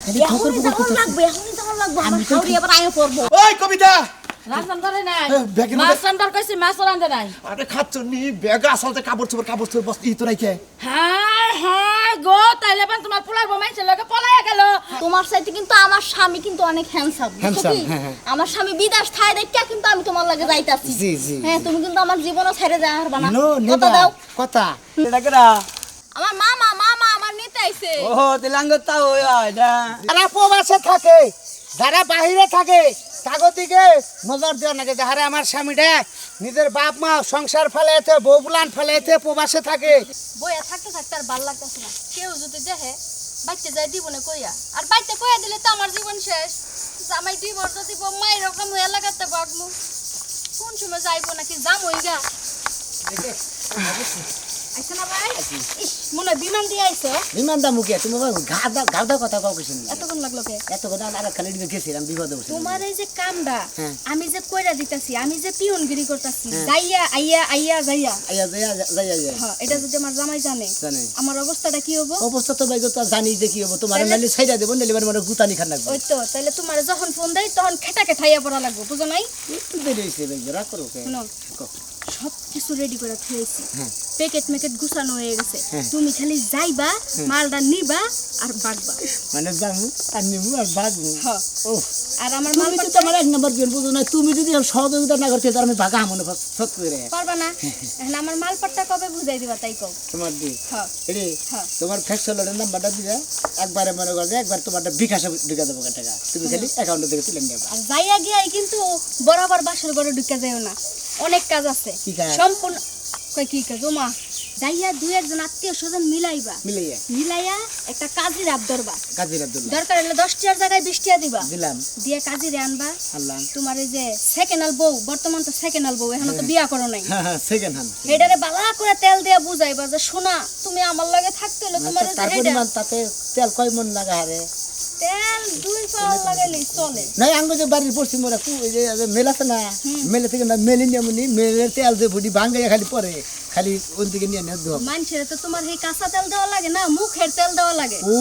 এখনই যাওয়ার লাগবে আমার হাওড়ি আবার আয়া পড়বো। ওই কবিতা রান্না করে নাই ব্যাগের মাছ মধ্যে রান্নার কইছি মাছ রান্না নাই। আরে খাচ্ছনি ব্যাগ আসলতে কাপড় চোপড় বস ই তো রাইছে। হ্যাঁ হ্যাঁ গো তাইলে বান তোমার পোলার বমাইছে লগে পলায়া গেল। তোমার সাথে কিন্তু আমার স্বামী কিন্তু অনেক হ্যান্ডসাম। আমার স্বামী বিদেশ থাই দেখা কিন্তু আমি তোমার লাগে যাইতাছি। জি জি হ্যাঁ তুমি কিন্তু আমার জীবনও ছেড়ে যাওয়া পারবা না। কথা দাও কথা এটা কেডা আমার মামা আমার নিতে আইছে। ওহো তেলাঙ্গ তাও এটা যারা প্রবাসে থাকে যারা বাহিরে থাকে তাগর দিকে নজর দিও না যে যাহারে আমার স্বামীটা নিজের বাপ মা সংসার ফেলাইতে বউ বুলান ফেলাইতে প্রবাসে থাকে। বইয়া থাকতে থাকতে আর ভাল লাগতেছে না। কেউ যদি দেখে বাইতে যায় জীবনে কইয়া আর বাইতে কইয়া দিলে তো আমার জীবন শেষ। জামাই ডিভোর্স দিব মাই রকম হয়ে লাগাতে বাগমু কোন সময় যাইবো নাকি জাম হইগা। আইছো না ভাই? ইস মনে বিমান দিয়ে আইছো। বিমান দা মুখে তুমি গাদা কথা কও কিছু এতক্ষণ লাগলো কে? এত কথা আর খালি দিকে গেছিলাম বিপদে বসে তোমার এই যে কামডা হ্যাঁ। আমি যে কইরা দিতাছি আমি যে পিয়নগিরি করতাছি যাইয়া আইয়া যাইয়া আইয়া যাইয়া হ্যাঁ এটা যদি আমার জামাই জানে জানে আমার অবস্থাটা কি হবো? অবস্থা তো বাইগো তো জানি যে কি হবে তোমার নালি ছাইরা দেব নালি মানে গুতানি খান লাগবে ওই তো তাহলে তোমার যখন ফোন দেই তখন খেটাকে ঠাইয়া পড়া লাগবে বুঝো নাই? একটু দেরি হইছে বাইগো রাগ করো কে শুনো সব কিছু রেডি করে থুয়েছি হ্যাঁ। প্যাকেট মেকেট গুছানো হয়ে গেছে হ্যাঁ। তুমি খালি যাইবা মালটা নিবা আর বাগবা মানে জামু আর নিমু আর বাগু হ্যাঁ ও আর আমার তুমি মাল তো তোমার এক নাম্বার বিয়ান বুঝো না তুমি যদি সহযোগিতা না করতে তার আমি ভাগা মনে সত করে পারবা না এখন আমার মালপাটটা কবে বুঝাই দিবা তাই কও। তোমার দি হ্যাঁ এরে হ্যাঁ তোমার ফ্যাশনের নাম্বারটা দিবা একবারে মনে করবে একবার তোমারটা বিকাশে ঢুকে দেবো টাকা তুমি খালি অ্যাকাউন্টে থেকে তুলে নেবা আর যাইয়া গিয়াই কিন্তু বরাবর বাসর ঘরে ঢুকে যাইও না অনেক কাজ আছে কি কাজ? সম্পূর্ণ কই কি কাজ ওমা যাইয়া দুই একজন আত্মীয় স্বজন মিলাইয়া একটা কাজের আব ধরবা কাজীর আব্দুল্লাহ দরকার হলে 10 টাকার জায়গায় 20 টাকা দিবা দিলাম দিয়া কাজের আনবা আল্লাহ তোমার এই যে সেকেন্ডাল বউ বর্তমান তো সেকেন্ডাল বউ এখনো তো বিয়া করো নাই হ্যাঁ সেকেন্ড হ্যান্ড হেডারে বালা করে তেল দিয়া বুঝাইবা যে সোনা তুমি আমার লাগে থাকতে হলে তোমার এই যে তার হেডা পরিমাণ তাতে তেল কয় মন লাগা হারে তেল 2 পাওয়া লাগাইলেই চলে নাই আঙ্গ যে বাড়ির পড়ছি মোরা যে মেল আছে না মেলে থেকে না মেলে নিয়ে মেলের তেল যে ফুটি ভাঙ্গাইয়া খালি পরে খালি ওন থেকে নিয়ে নিয়ে দেবো মানুষের তো তোমার এই কাঁচা তেল দেওয়া লাগে না মুখের তেল দেওয়া লাগে। ও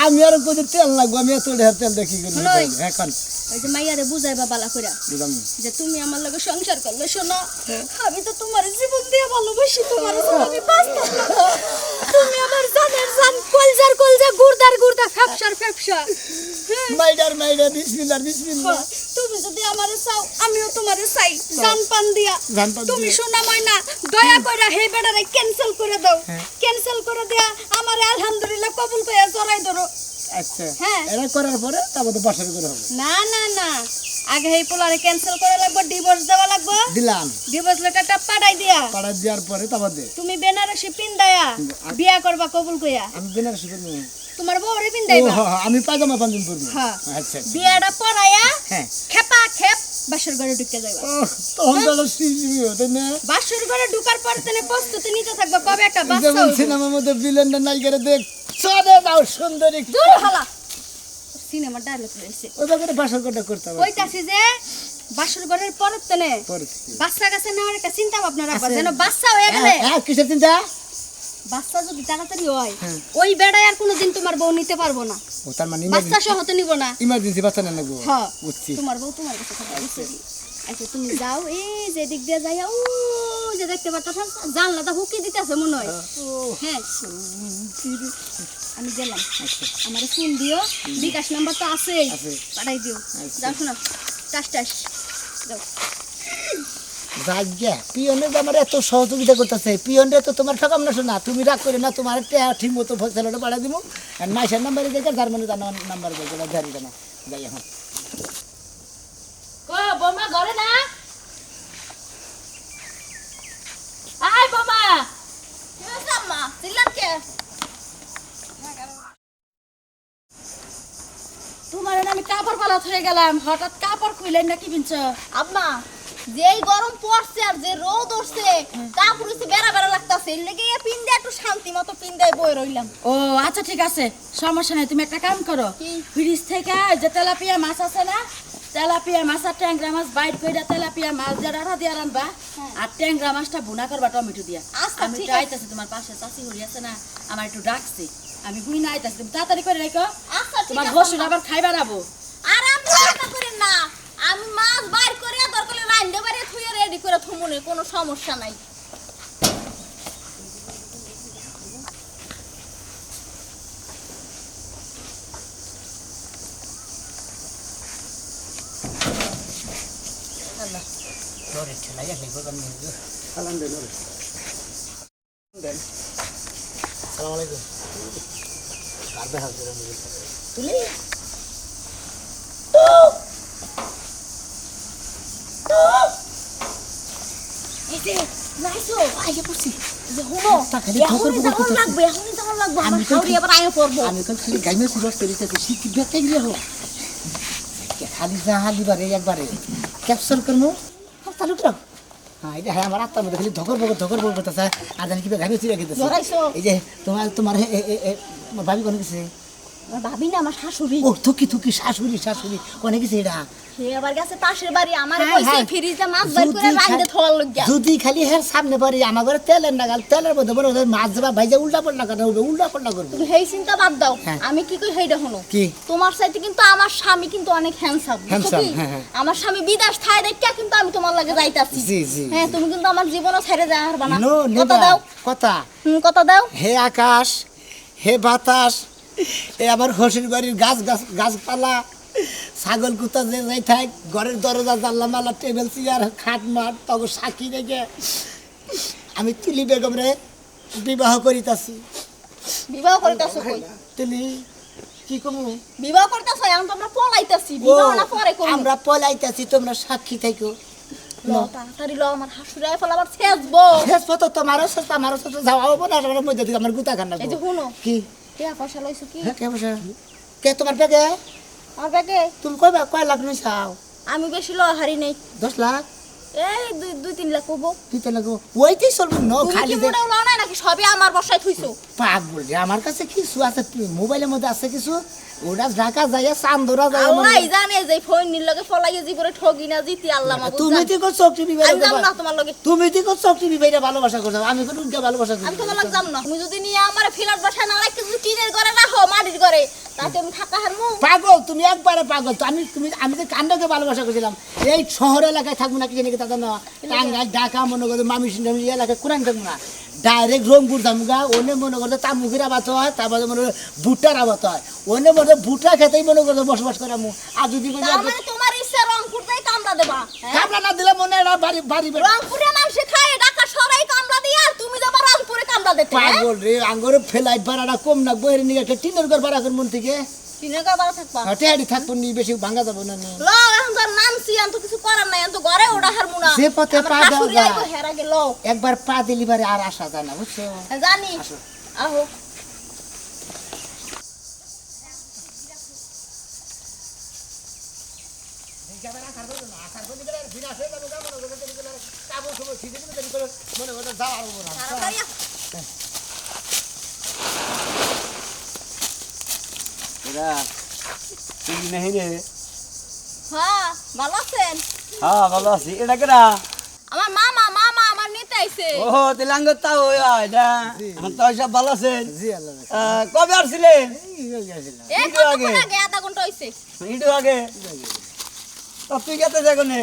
আমি আর কোথায় তেল লাগবো আমি এত ঢের তেল দেখি এখন ওই যে মাইয়ারে বুঝাইবা বালা কইরা বুঝলাম যে তুমি আমার লগে সংসার করলে শোনো আমি তো তোমার জীবন দিয়ে ভালোবাসি তোমার ছাড়া আমি বাঁচতে পারবো না। তুমি আমার জানের জান কলজা গুর্দা ফ্যাপসা মাইডার বিসমিল্লাহ তুমি যদি আমারে চাও আমিও তোমারে চাই জান পান দিয়া জান পান তুমি দিয়া। শোনা ময়না দয়া কইরা হে বেটারে ক্যান্সেল করে দাও ক্যান্সেল করে দিয়া আমারে আলহামদুলিল্লাহ কবুল কইয়া জড়াই ধরো। আচ্ছা হ্যাঁ এরা করার পরে তারপর তো বাসার করে হবে না আগে এই পোলারে ক্যান্সেল করা লাগবে ডিভোর্স দেওয়া লাগবে দিলাম ডিভোর্স লেটারটা পাঠাই দিয়া পাড়া দেওয়ার পরে তারপর দে তুমি বেনারসি পিন্দায়া বিয়া করবা কবুল কইয়া আমি বেনারসি করবো তোমার বউরে পিন্দাইবা আমি পাজামা পাঞ্জাবি করবো হ্যাঁ আচ্ছা বিয়াটা পড়ায়া হ্যাঁ খেপ বাসর ঘরে ঢুকে যাইবা তখন তো সিজিবি হতে না বাসর ঘরে ঢুকার পর তেনে প্রস্তুতি নিতে থাকবা কবে একটা বাচ্চা যেমন হইবে। সিনেমার মধ্যে ভিলেনটা নাই করে দেখ চলে দাও সুন্দরী দূর হালা সিনেমা ডায়লগ লইছে ওই ব্যাপারে বাসার কথা করতে হবে কইতাছি যে বাসর ঘরের পর তেনে বাচ্চা কাছে নেওয়ার একটা চিন্তা ভাবনা রাখবা যেন বাচ্চা হয়ে গেলে কিসের চিন্তা বাচ্চা যদি তাড়াতাড়ি হয় ওই বেড়ায় আর কোনোদিন তোমার বউ নিতে পারবো না ও তার মানে বাচ্চা সহ তো নিব না ইমার্জেন্সি বাচ্চা না লাগবো হ্যাঁ বুঝছি তোমার বউ তোমার কাছে কথা বলছে আচ্ছা তুমি যাও এই যে দিক দিয়ে যাইয়া ও যে দেখতে পাচ্ছ জানলাটা হুকি দিতেছে মনে হয় হ্যাঁ আমি গেলাম আমার ফোন দিও বিকাশ নাম্বার তো আছেই পাঠাই দিও যাও শোনো টাস যাও যাজ্ঞা পিয়নে আমার এত সহযোগিতা করতেছে পিয়নরে তো তোমার ঠকাম না শোনা তুমি রাগ করে না তোমার ঠিক মতো ফসলটা পাঠা দিব আর মাইশার নাম্বারে দেখে তার মানে জানো নাম্বার বলতে জানি না যাই এখন ও বোমা ঘরে না আয় বোমা কি হইছে আম্মা চিল্লান কে তোমার আমি কাপড় পালা হয়ে গেলাম হঠাৎ কাপড় খুইলেন না কি বিনছ আম্মা যেই গরম পড়ছে আর যে রোদ উঠছে কাপড় হইছে বেড়া লাগতাছে এর লাগি পিন্দে একটু শান্তি মতো পিন্দাই বই রইলাম। ও আচ্ছা ঠিক আছে সমস্যা নেই তুমি একটা কাম করো ফ্রিজ থেকে যে তেলাপিয়া মাছ আছে না তেলাপিয়া মাছ আর ট্যাংরা মাছ বাইট কইরা তেলাপিয়া মাছ দিয়ে রাড়া দিয়ে রানবা আর ট্যাংরা মাছটা ভুনা করবা টমেটো দিয়া। আচ্ছা আমি ঠিক চাইতেছি তোমার পাশে চাচি হরি আছে না আমার একটু ডাকছি আমি বুই না আইতাছি তুমি তাড়াতাড়ি করে রাখো আচ্ছা ঠিক তোমার আছে গোসল আবার খাইবার আবো আর আপনি চিন্তা করেন না আমি মাছ বাইর করে দরকার হলে রাইন্দে বাইরে থুয়ে রেডি করে থুমুনে কোনো সমস্যা নাই ধরে ঠেলাই আসলে প্রধান সালাম দেন ওরে। দেন। সালাম আলাইকুম। কার দেখা করে আমি তুলি এই যে নাইসো আইয়া পড়ছি যে হুনো খালি এখনই ঠকর যাওয়ার বকর লাগবে এখনই যাওয়ার লাগবে আমার আমি তো হাওড়ি আবার আয়া পড়বো আমি তো খালি গাইমে সিরস করিতে শীত বেতে গিয়ে হো খালি যা হালিবারে একবারে ক্যাপচার করবো চালু করো হ্যাঁ এই যে হ্যাঁ আমার আত্মার মধ্যে খালি ধকর বকর করতেছে আর জানি কি গাইমে সিরে গেতেছে জড়াইছো এই যে তোমার তোমার ভাবি কোনে গেছে আমার ভাবি না আমার শাশুড়ি ও থুকি শাশুড়ি কোনে গেছে এটা সে আবার গেছে পাশের বাড়ি আমার হ্যাঁ, কইছে হ্যাঁ। ফ্রিজে মাছ বাইর করে যদি রাইন্দে খা- থওয়ার লাগিয়া যদি খালি হ্যাঁ সামনে পারি আমার ঘরে তেলের নাগাল তেলের মধ্যে বড় মাছ যাবা ভাইজা উল্টা পাল্টা করবো তুমি হেই চিন্তা বাদ দাও হ্যাঁ। আমি কি কই হেইডা হনো কি তোমার চাইতে কিন্তু আমার স্বামী কিন্তু অনেক হ্যান্ডসাম Handsome, হ্যাঁ, হ্যাঁ। আমার স্বামী বিদেশ থাই দেখা কিন্তু আমি তোমার লাগে যাইতাছি জি, জি। হ্যাঁ তুমি কিন্তু আমার জীবনও ছেড়ে যায় হারবা না নো কথা নেবা দাও কথা কথা দাও হে আকাশ হে বাতাস এ আমার হসির বাড়ির গাছপালা ছাগল কুত্তা যে যাই থাক ঘরের দরজা জানলা মালা টেবিল চেয়ার খাট মাট তখন সাক্ষী রেখে আমি তুলি বেগম রে বিবাহ করিতাছি বিবাহ করতেছো কই তুলি কি কমু বিবাহ করতেছো এখন তো আমরা পলাইতাছি বিবাহ না পরে করব আমরা পলাইতাছি তোমরা সাক্ষী থাকো ল তাড়াতাড়ি ল আমার হাসুরে ফল আবার ছেঁচবো শেষ পথ তোমারও শেষ আমারও শেষ যাওয়া হবো না আমার মধ্যে থেকে আমার গুতা খান্না এই যে শুনো কি টাকা পয়সা লইছো কি হ্যাঁ কে বসে কে তোমার ব্যাগে আমার ব্যাগে তুমি কয় লাখ নই চাও আমি বেশি ল হারি নেই 10 লাখ এই 2-3 লাখ কইবো দিতে লাগবো ওইটাই চলবো ন তুমি খালি কি যে মোড়াও লও না নাকি সবই আমার বসায় থুইছো পাগল রে আমার কাছে কিছু আছে মোবাইলের মধ্যে আছে কিছু ওটা ঢাকা যায় চান্দরা যায় আল্লাহ জানে যে ফোন নির লগে ফলাইয়ে জীবনে ঠগি না জিতি আল্লাহ মাবুদ তুমি জানে। তো কো চোখ টিভি আমি যাব না তোমার লগে তুমি তো কো চোখ টিভি বাইরে ভালোবাসা করছো আমি কোন উল্টা ভালোবাসা আমি করি তোমার লগে যাব না তুমি যদি নিয়ে আমার ফিলার বাসা না রাখি যদি টিনের ঘরে রাখো মাটির ঘরে তাতে আমি থাকা হারমু পাগল তুমি একবারে পাগল তো আমি তো কান্ডকে ভালোবাসা করছিলাম এই শহর এলাকায় থাকবো না কি জানি তা না টাঙ্গাইল ঢাকা মনে করো মামিসিং এই এলাকায় কোরআন থাকবো না ডাইরেক্ট রংপুর দামগা ওনে মনে করতে তামুকির আবাদ হয় তারপরে মনে করো ভুট্টার আবাদ হয় ওনে মনে ভুট্টা খেতেই মনে করতে বসবাস করে আর যদি তার মানে তোমার ইচ্ছা রংপুরটাই কামড়া দেবা হ্যাঁ? কামড়া না দিলে মনে হয় বাড়ি বাড়ি রংপুরে মানুষে খায় ঢাকা সরাই কামড়া দিয়ে আর তুমি যাবা রংপুরে কামড়া দিতে হ্যাঁ? পাগল রে আঙ্গরে ফেলাইট ভাড়াটা কম না বইয়ের নিয়ে একটা টিনের ঘর ভাড়া করে মন থেকে টিনের ঘর ভাড়া থাকবা টেহারি থাকবো নি বেশি ভাঙা যাবো না নি। ল এখন তো আর নামছি এখন তো কিছু করার নাই এখন তো ঘরে ওড়া হারমু না যে পথে আমার পা দেওয়া শাশুড়ি যায়। আইবো হের আগে ল একবার পা দিলি বারে আর আসা যায় না বুঝছো জানি আসো। আহো তাড়াতাড়ি আহ। তুই নেই রে হ্যাঁ ভালো আছেন হ্যাঁ ভালো আছি এটা কেডা আমার মামা আমার নিতে আইছে ও তেলাঙ্গ তাও এটা তো সব ভালো আছেন জি আল্লাহ কবে আসছিলেন এই একটু আগে। কতক্ষণ আগে আধা ঘন্টা হইছে একটু আগে তো তুই গেতে যাগনে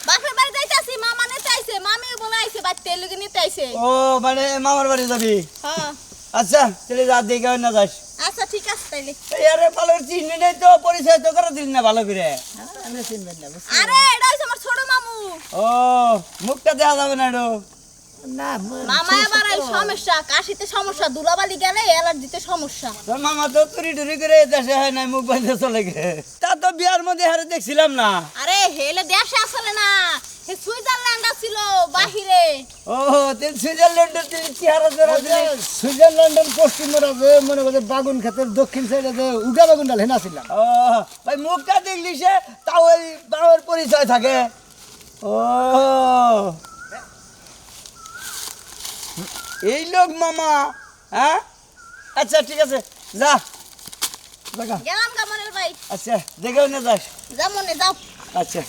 বাপের বাড়ি যাইতাছি মামা নিতে আইছে মামিও বলে আইছে বাড়িতে লগে নিতে আইছে ও মানে মামার বাড়ি যাবি হ্যাঁ আচ্ছা চলে যা দেখে না যাস আচ্ছা ঠিক আছে তাইলে আরে ভালো চিহ্ন নেই তো পরিচয় তো করে দিলি না ভালো করে আমি চিনবেন না বুঝছো? আরে এটা হইছে আমার ছোট মামু ও মুখটা দেখা যাবে না একটু না মামা এবার এই সমস্যা কাশিতে সমস্যা দুলাবালি গেলে অ্যালার্জিতে সমস্যা তোর মামা তো তুরি টুরি করে দেশে হয় নাই মুখ বাঁধতে চলে গে তা তো বিয়ার মধ্যে হারে দেখছিলাম না আরে হেলে দেশে আসলে না হে সুইজারল্যান্ড ছিল বাহিরে ও তেল সুইজারল্যান্ডের তেল চেহারা জোড়া দিলে সুইজারল্যান্ডের পশ্চিম যে মনে করছে বাগুন ক্ষেতের দক্ষিণ সাইডে যে উগা বাগুন ডাল হেনা ছিলাম ও ভাই মুখটা দেখলি সে তাও ওই বাবার পরিচয় থাকে ও এই লোক মামা হ্যাঁ আচ্ছা ঠিক আছে যা দেখা গেলাম কামানের ভাই আচ্ছা দেখেও না যাস যা মনে যাও আচ্ছা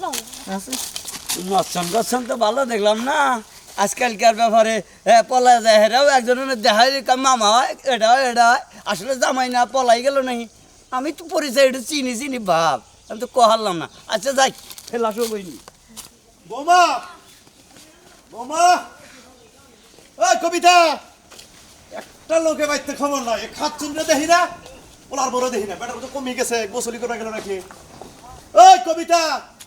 লও। নচ্ছন গচ্ছন তো ভালো দেখলাম না আজকালকার ব্যাপারে পলাই যায় হেরাও একজনের দেখাই মামা হয় এটা হয় এটা হয় আসলে জামাই না পলাই গেল নাকি আমি তো পরিচয় একটু চিনি ভাব আমি তো কহারলাম না আচ্ছা যাই ফেলাসও বইনি বৌমা বৌমা ওই কবিতা একটা লোকে বাইতে খবর নাই খাচ্ছুন রে দেখি না ওলার বড় দেখি না বেটার তো কমে গেছে গোসলি করে গেল নাকি ওই কবিতা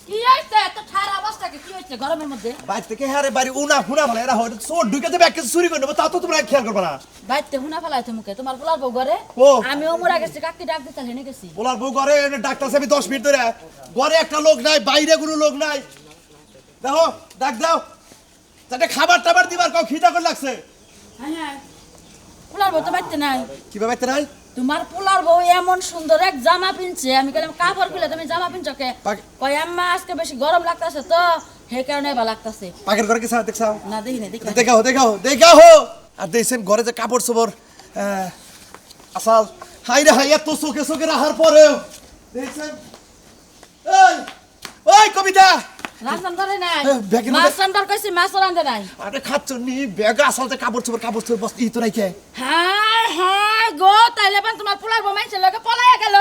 কি হইছে এত ঠার অবস্থা কি হইছে গরমের মধ্যে বাইর থেকে হারে বাড়ি উনা ফুনা ভালো এরা হয়তো চোর ঢুকে যাবে একটা চুরি করে নেবো তা তো তোমরা খেয়াল করবে না বাইতে হুনা ফেলাইছে মুখে তোমার পোলার বউ ঘরে ও। আমিও মোরা গেছি কাকি ডাক দিতে হেনে গেছি ওলার বউ ঘরে ডাক্তার সাহেব 10 মিনিট ধরে ঘরে একটা লোক নাই বাইরে কোনো লোক নাই দেখো ডাক দাও যাতে খাবার টাবার দিবার কাউ খিদা করে লাগছে হ্যাঁ পোলার বউ তো বাইতে নাই কিভাবে বাইতে নাই তোমার পোলার বউ এমন সুন্দর এক জামা পিনছে আমি কইলাম কাপড় খুলে তুমি জামা পিনছো কে কই আম্মা আজকে বেশি গরম লাগতাছে তো হে কারণে ভালো লাগতাছে পাকের ঘরে কি দেখছ না দেখি না দেখি দেখাও আর দেখছেন ঘরে যে কাপড় চোপড় আসাল হাই রে হাই এত চোখে চোখে রাখার পরেও দেখছেন এই ওই কবিতা রান্দান করে নাই ব্যাগের মাছ মধ্যে- রান্দার কইছি মাছ রান্ধে নাই আরে খাচ্ছ নি ব্যাগ আসল যে কাপড় চোপড় বস ই তো রাইকে হ্যাঁ হ্যাঁ গো তাইলে বান তোমার পোলার বউ মাইছে লগে পলাইয়া গেল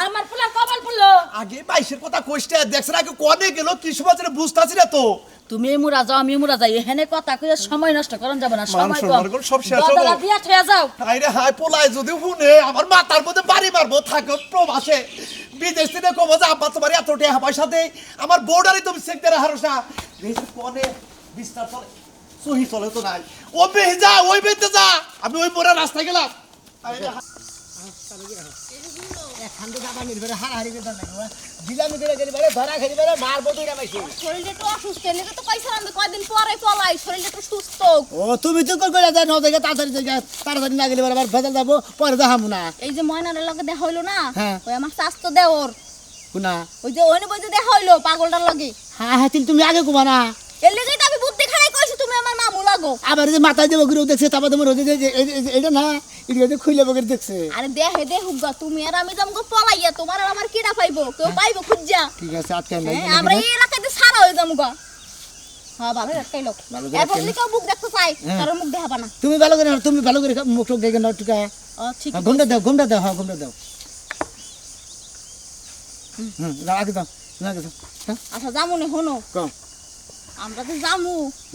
আমার পোলার কপাল ফুললো আগে বাইশের কথা কইতে দেখছেন আগে কোনে গেল কি সময় যেন বুঝতাছি না তো তুমি মুরা যাও আমি মুরা যাই এখানে কথা কইয়া সময় নষ্ট করন যাব না সময় সম্মান কম করে সব শেষ হলো। বদলা দিয়া থইয়া যাও হাই রে হাই পোলাই যদি শুনে আমার মাথার মধ্যে বাড়ি মারবো থাকো প্রবাসে বিদেশ থেকে কমো যে আব্বা তোমার এত টাকা পয়সা দেই আমার বউডারই তুমি চেক দেরা হারসা দেখছি কোনে বিস্তার চলে সহি চলে তো নাই ও বেহে যা ওই বেতে যা আমি ওই মোড়া রাস্তায় গেলাম হাই রে হাই। ঠান্ডা যাবা নির্ভরে হারাহারি করে লাগবে দিলামি করে গেলি বারে ধরা খেলি বারে মারবো দুইটা মাইছি শরীরটা তো অসুস্থ এনে তো কইছিলাম যে কয়দিন পরে পলাই শরীরটা তো সুস্থ ও তুমি তো কই কইলা যায় ন জায়গা তাড়াতাড়ি না গেলে বারে আবার ভেজাল যাবো পরে দেখামু না এই যে ময়নারের লগে দেখা হইলো না হ্যাঁ। ওই আমার স্বাস্থ্য দেওর কুনা ওই যে ওইনে বই যে দেখা হইলো পাগলটার লগে হ্যাঁ হ্যাঁ তুমি আগে কুমা না এর লেগেই তো আমি বুদ্ধি খারাই কইছি তুমি আমার মামু লাগো আবার এই যে মাথায় দেবো ঘুরে দেখছে তারপর তোমার হচ্ছে যে এটা না এটা খুইলে বগের দেখছে আরে দেহে দে হুগা তুমি আর আমি যাম গো পলাইয়া তোমার আর আমার কিডা পাইবো কেউ পাইবো খুঁজা ঠিক আছে আজকে আমি হ্যাঁ, আমরা এই এলাকাতে সারা হয়ে যাবো গো হ্যাঁ ভালো রাখাই লোক ভালো করে এখন যদি কেউ মুখ দেখতে চাই হ্যাঁ। কারো মুখ দেখাবা না তুমি ভালো করে মুখ টুক দেখে নাও টুকা ও ঠিক ঘুমটা দাও হ্যাঁ ঘুমটা দাও দাও আগে দাও আগে দাও হ্যাঁ আচ্ছা জামুনে হনো কম আমরা তো জামু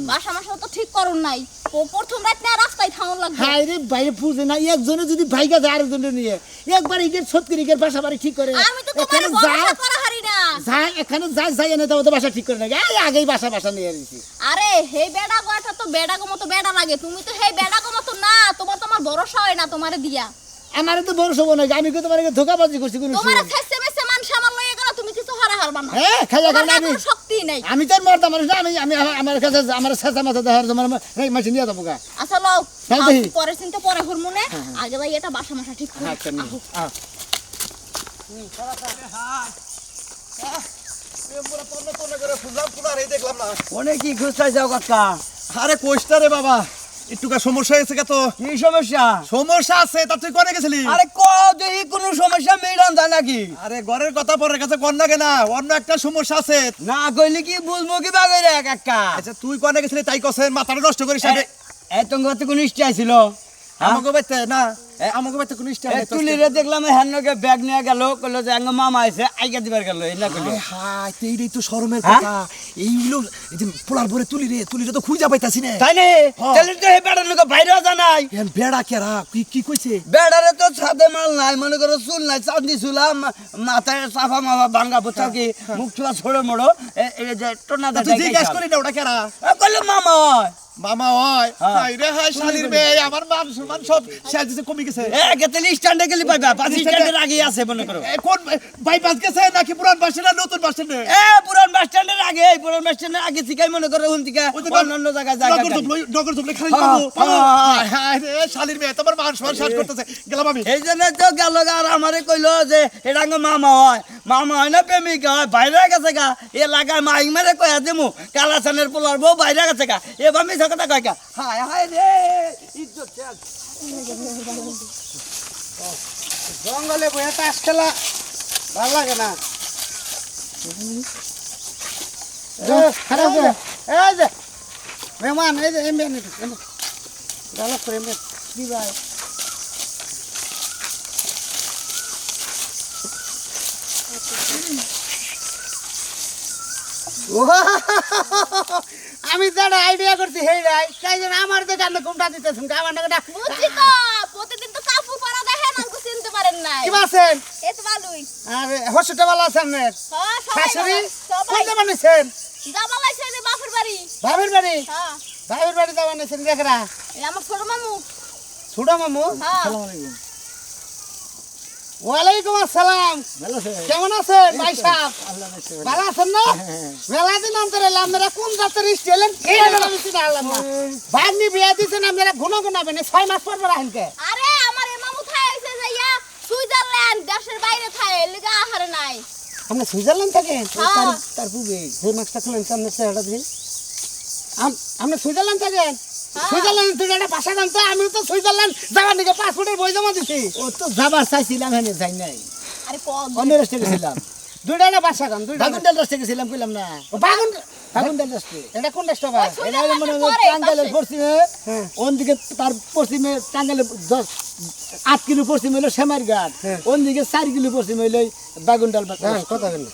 বাসা মাসা তো ঠিক করুন নাই ও প্রথম রাত না রাস্তায় থাউন লাগবে হাই রে বাইরে পুজে না একজনে যদি ভাইগা যায় আরেকজনে নিয়ে একবার ইগের সত্যি ইগের বাসা বাড়ি ঠিক করে আমি তো তোমার ভরসা করা হারি না যায় এখানে যায় এনে তো বাসা ঠিক করে লাগে আগেই বাসা নিয়ে দিছি আরে হেই বেডা গোটা তো বেডা গো মতো বেডা লাগে তুমি তো হেই বেডা গো মতো না তোমার ভরসা হয় না তোমারে দিয়া আমারে তো বড় সব না আমি কি তোমার ধোকাবাজি করছি কোন তোমারে ফেসে ফেসে মানুষ আমার লইয়া গেল তুমি কিছু হারা হারবা না হ্যাঁ খাইয়া তোমার খাই আমি কোনো শক্তি নাই আমি তো মরতাম মানুষ না আমি আমার কাছে আমার শেষা মাথা দেওয়ার তোমার এই মাছি নিয়ে যাবো গা আচ্ছা লও হ্যাঁ, দেখি। পরে চিন্তা পরে হরমোনে আগে যাই এটা বাসা মাসা ঠিক করে আচ্ছা নিয়ে আহ দেখলাম না অনেক কি খুঁজতে যাও কাকা আরে কোষ্টা রে বাবা একটুকা সমস্যা হয়েছে কত কি সমস্যা সমস্যা আছে তা তুই কোনে গেছিলি আরে ক দেখি কোনো সমস্যা মেয়েরান যায় নাকি আরে ঘরের কথা পরের কাছে কর না কেনা অন্য একটা সমস্যা আছে না কইলে কি বুঝবো কি বাগে রে কাকা আচ্ছা তুই কোনে গেছিলি তাই কছেন মাথাটা নষ্ট করিস না এত কথা কোন ইচ্ছা ছিল আমাকে বাইতে না আমাকে বাইতে কোনো ইষ্ট নাই তুলিরে দেখলাম হ্যান্ডকে ব্যাগ নিয়ে গেল কইলো যে আঙ্গ মামা আছে আইগা দিবার গেল এই না কইলো হাই এইটাই তো শরমের হ্যাঁ? কথা এইগুলো এই যে পোলার পরে তুলিরে তো খুঁজা পাইতাছি না তাই নে হ্যাঁ। তাহলে তো এই বেড়ার লোক বাইরে জানাই এখন বেড়া কেরা কি কইছে বেড়ারে তো ছাদে মাল নাই মনে করো চুল নাই চাঁদি চুলা মাথায় সাফা মাফা ভাঙ্গা বোতা কি মুখ চুলা ছোড়ো মোড়ো এই যে টোনা তা তুই জিজ্ঞাসা করি না ওটা কেরা কইলো মামা হয় মামা হয় হ্যাঁ। হাই রে হাই শালির মেয়ে আমার মান সম্মান সব শেষ দিতে কমে গেছে গেতে স্ট্যান্ডে গেলি পাইবা বাস স্ট্যান্ডের আগে আছে মনে করো কোন বাইপাস গেছে নাকি পুরান বাস স্ট্যান্ড নতুন বাস স্ট্যান্ডে পুরান বাস স্ট্যান্ডের আগে এই পুরান বাস স্ট্যান্ডের আগে শিখাই মনে করো হুন থেকে ওই যে অন্যান্য জায়গায় জায়গা নগর ধুবলে খালি হ্যাঁ, পাবো হ্যাঁ। হাই রে শালির মেয়ে তোমার মান সম্মান শেষ করতেছে গেলাম আমি এই জন্য তো গেল আর আমারে কইলো যে এটা মামা হয় না প্রেমিকা হয় বাইরে গেছে গা এলাকায় মাইক মেরে কয়া দেমু কালাচানের পোলার বউ বাইরে গেছে গা এবার মিছা কথা কয় গা হায় হায় রে ইজ্জত শেষ। জঙ্গলে বইয়া তাস খেলা ভালো লাগে না খারাপ এই যে মেহমান এই যে এমনি ভালো করে এমনি কি ভাই আমি যারা আইডিয়া করছি হেই রাই তাই জন্য আমার তো কানে ঘুমটা দিতেছেন আমার নাকি বুঝছি তো প্রতিদিন তো কাপড় পরা দেখেন আমাকে চিনতে পারেন নাই কি আছেন এ তো ভালোই আর হসপিটাল ভালো আছেন হ্যাঁ সবাই শাশুড়ি ভালো, সবাই কোন যাবেন নিছেন জামালাইছে যে বাপের বাড়ি ভাবির বাড়ি হ্যাঁ ভাবির বাড়ি যাবেন নিছেন দেখরা এই আমার ছোট মামু ছোট মামু হ্যাঁ আসসালামু আলাইকুম ওয়ালাইকুম আসসালাম ভালো আছে কেমন আছেন ভাই সাহেব আল্লাহ রাখছে ভালো আছেন না মেলা দিন অন্তর এলাম আপনারা কোন জাতের স্টেলেন এই আমরা বেশি না আলাম না বাগনি বিয়া দিছেন আপনারা ঘন ঘনাবেন 6 মাস পর পর আহেন কে আরে আমার এই মামু থাইছে যাইয়া সুইজারল্যান্ড দেশের বাইরে থাই লিগা আহারে নাই আপনি সুইজারল্যান্ড থাকেন হ্যাঁ তার পূর্বে যে মাছটা খেলেন সামনে চেহারা দিয়ে আপনি সুইজারল্যান্ড থাকেন হ্যাঁ। সুইজারল্যান্ড থেকে একটা ভাষা জানতো আমি তো সুইজারল্যান্ড যাওয়ার দিকে পাসপোর্টের বই জমা দিছি ও তো যাবার চাইছিলাম হেনে যাই নাই আরে পদ অন্য রাস্তায় গেছিলাম দুইটা একটা ভাষা গান দুইটা বাগুন্ডাল রাস্তায় গেছিলাম কইলাম না বাগুন বাগুন্ডাল রাস্তায় এটা কোন দেশটা ভাই এটা হলো মনে হয় পরে, টাঙ্গাইলের পাশে। পশ্চিমে ওনদিকে তার পশ্চিমে টাঙ্গাইলের 8 কিলো পশ্চিমে হলো শ্যামারঘাট হ্যাঁ। ওনদিকে 4 কিলো পশ্চিমে হলো বাগুন্ডাল হ্যাঁ কথা বলেন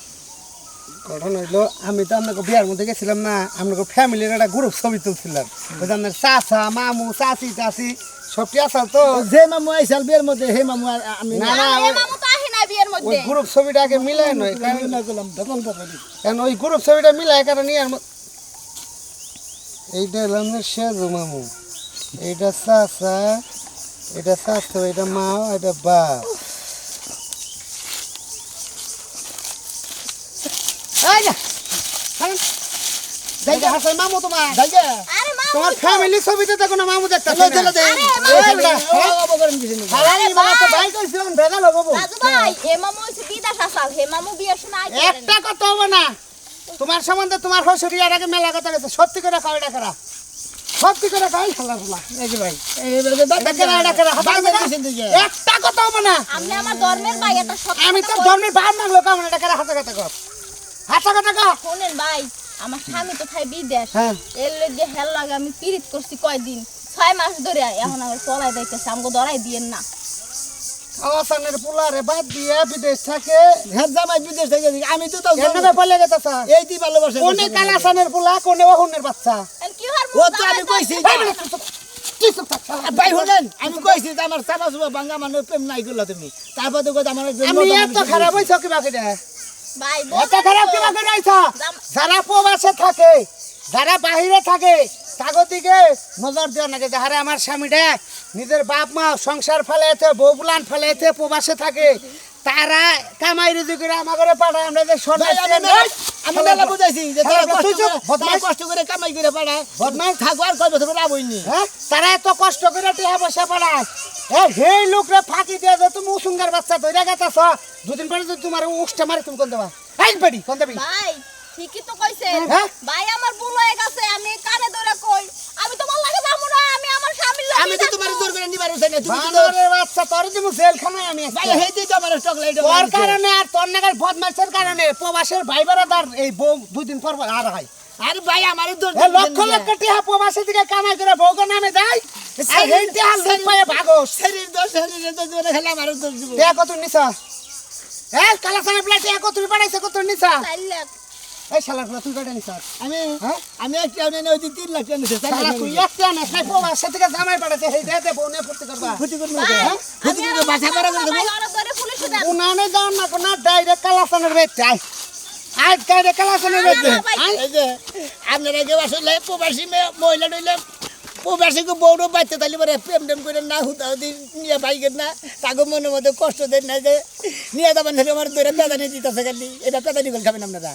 ঘটনা হইলো আমি তো আপনাকে বিয়ার মধ্যে গেছিলাম না আপনাকে ফ্যামিলির একটা গ্রুপ ছবি তুলছিলাম ওই যে আপনার চাচা মামু চাচি টাচি সবটি আসাল তো যে মামু আইসাল বিয়ের মধ্যে হে মামু আর আমি না, না না, এই মামু তো আহে নাই বিয়ের ওই মধ্যে গ্রুপ ছবিটা আগে মিলাই নয় কারণ না করলাম দখল পাবি কারণ ওই গ্রুপ ছবিটা মিলাই কারণ এইটা হলো আপনার সেজু মামু এইটা চাচা এটা চাচা এটা মা এটা বাপ এই যা, হারেন। দেখো, হাসান মামু তোমার দাইগা আরে মামু তোমার ফ্যামিলি ছবিতে দেখো না মামু দেখতে চলো চলো দে আরে, এই বেটা, হ্যাঁ? অবকরণ কিছু নেই হারানি বাবা তো ভাই কইছি এখন ভেজাল হবো বউ। রাজু ভাই এ মামু হইছে বিদেশ আসাল হে মামু বিয়ের সময় আগে একটা কথা হবে না তোমার সম্বন্ধে তোমার শ্বশুর আর আগে মেলা কথা গেছে সত্যি করে খাও এটা করা সত্যি করে খাই খেলা খেলা এই যে ভাই এইবারে এটা কেনা, এটা কেনা, হাত বাংলা লাগা। কিছু দিকে একটা কথা হবে না আপনি আমার ধর্মের ভাই এটা সব আমি তো ধর্মের বাপ না লোক আমার এটা কেনা হাতে কথা কর হাতে কথা কর শুনেন ভাই আমার স্বামী তো থাই বিদেশ হ্যাঁ। এর লগে হেল লাগে আমি পীড়িত করছি কয়দিন 6 মাস ধরে এখন আমার পলাই যাইতেছে আমগো ধরাই দিয়েন না আওয়াসানের পোলারে বাদ দিয়ে বিদেশ থাকে হ্যাঁ জামাই বিদেশ থেকে আমি তো তাও এর নামে বলে গেছে স্যার এই দি ভালোবাসা কোনে কালাসানের পোলা কোনে ওহনের বাচ্চা এন কি হর ও তো আমি কইছি এই বেটা, তুই চুপ থাক, শালা। ভাই শুনেন আমি কইছি যে আমার চাপা চুপা ভাঙ্গা মানুষ প্রেম নাই করলা তুমি তারপর তো কই আমার একজন আমি মোটা এত মানুষ খারাপ হইছ কি বাকি রে ভাই এত খারাপ কি বাকি রাইছ জাম- যারা প্রবাসে থাকে যারা বাহিরে থাকে তাগো দিকে নজর দিও না যে হারে আমার স্বামীটা নিজের বাপ মা সংসার ফেলাইতে বউ বুলান ফেলাইতে প্রবাসে থাকে তারা কামাই রুজি করে আমার ঘরে পাঠায় আমরা যে ভাই, আমি মেলা বুঝাইছি যে তারা কষ্ট করে কামাই করে পাঠায় বদমাইশ থাকো আর কয় বছর পর আবইনি হ্যাঁ তারা এত কষ্ট করে টিহা পয়সা পাঠায় এই লোকরে ফাঁকি দিয়ে যে তুমি উসুঙ্গার বাচ্চা তৈরি গেতেছ দুদিন পরে যদি তোমার উষ্টা মারে তুমি কোন দেবা এই বেড়ি কোন দেবি ভাই ঠিকই তো কইছেন হ্যাঁ? ভাই আমার ভুল হয়ে গেছে আমি কানে ধরে কই আমি তোমার লাগে যাবো না আমি আমার স্বামীর লাগে আমি তো তোমার জোর করে নিবার চাই না তুমি তো বানরের বাচ্চা তোর দিমু জেলখানায় আমি ভাই হেই দিই তো আমার চকলেট তোর কারণে আর তোর নাগাল বদমাইশের কারণে প্রবাসের ভাই বেড়াদার এই বউ দুদিন পর পর আর হয় আরে ভাই আমার দোষ এ লক্ষ লক্ষ টিহা প্রবাসী দিকে কামাই করে বউকে নামে দেয় আর এই টিহা লুট পায়ে ভাগোস শরীর দোষ মানে খেলে আমার দোষ দিব টিহা কত নিছা কালাসানে প্লা টিহা কত পাঠাইছে কত নিছা 4 লাখ এই শালার প্লা তুই কাটে নিছা আমি হ্যাঁ? আমি একটা নেই ওই 3 লাখ টাকা নিছে শালা তুই একটা না সাই প্রবাসী থেকে জামাই পাঠাইছে এই দেতে বউ নিয়ে ফুর্তি করবা ক্ষতি করব ভাই হ্যাঁ ক্ষতি আমি করে বাসা করা করে দেব ভাই ওরা ধরে পুলিশে দেন উনানে যাও না কোনা ডাইরেক্ট কালাসানের বেচে আজ ডাইরেক্ট কালাসানের বেচে এই যে আপনারা কেউ আসলে প্রবাসী মহিলা টইলে প্রবাসীকে বউরও বাচ্চা তাহলে পরে প্রেম টেম করে না হুতা হুতি নিয়ে বাইকের না তাকে মনের মধ্যে কষ্ট দেন না যে নিয়ে যাবেন আমার ধরে পেদানি দিতেছে খালি এটা পেদানি করে খাবেন আপনারা